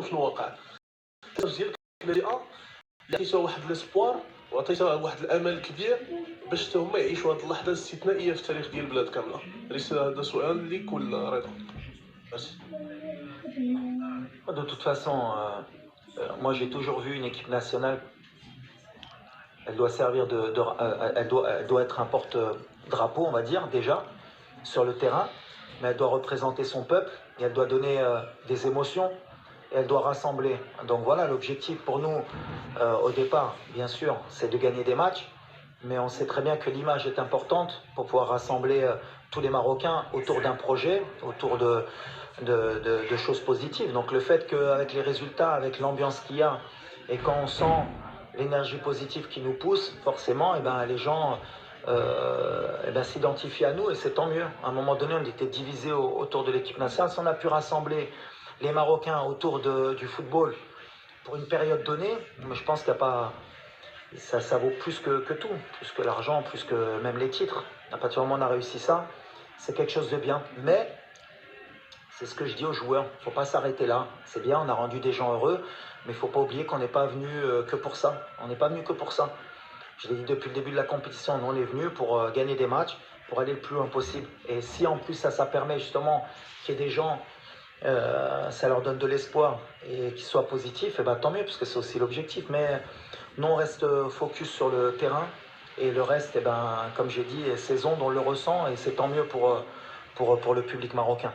نفهم شنو واقع. ديالك مليئه اللي عطيتها واحد ليسبوار وعطيتها واحد الامل كبير باش حتى هما يعيشوا هذه اللحظه الاستثنائيه في التاريخ ديال البلاد كامله. هذا سؤال ليك ولا رضا؟ بس De toute façon, moi j'ai toujours vu une équipe nationale, elle doit servir elle doit être un porte-drapeau, on va dire, déjà, sur le terrain, mais elle doit représenter son peuple, et elle doit donner des émotions, et elle doit rassembler. Donc voilà, l'objectif pour nous, au départ, bien sûr, c'est de gagner des matchs, mais on sait très bien que l'image est importante pour pouvoir rassembler tous les Marocains autour d'un projet, autour de choses positives. Donc le fait qu'avec les résultats, avec l'ambiance qu'il y a, et quand on sent l'énergie positive qui nous pousse, forcément, les gens s'identifient à nous, et c'est tant mieux. À un moment donné, on était divisés autour de l'équipe nationale. Si on a pu rassembler les Marocains autour du football pour une période donnée, je pense qu'il n'y a pas... Ça vaut plus que tout, plus que l'argent, plus que même les titres. À partir du moment où on a réussi ça, c'est quelque chose de bien. Mais c'est ce que je dis aux joueurs, il ne faut pas s'arrêter là. C'est bien, on a rendu des gens heureux, mais il ne faut pas oublier qu'on n'est pas venu que pour ça. On n'est pas venu que pour ça. Je l'ai dit depuis le début de la compétition, nous on est venu pour gagner des matchs, pour aller le plus loin possible. Et si en plus ça permet justement qu'il y ait des gens, ça leur donne de l'espoir et qu'ils soient positifs, et tant mieux, parce que c'est aussi l'objectif. Mais nous on reste focus sur le terrain, et le reste, comme j'ai dit, c'est zone, on le ressent, et c'est tant mieux pour le public marocain.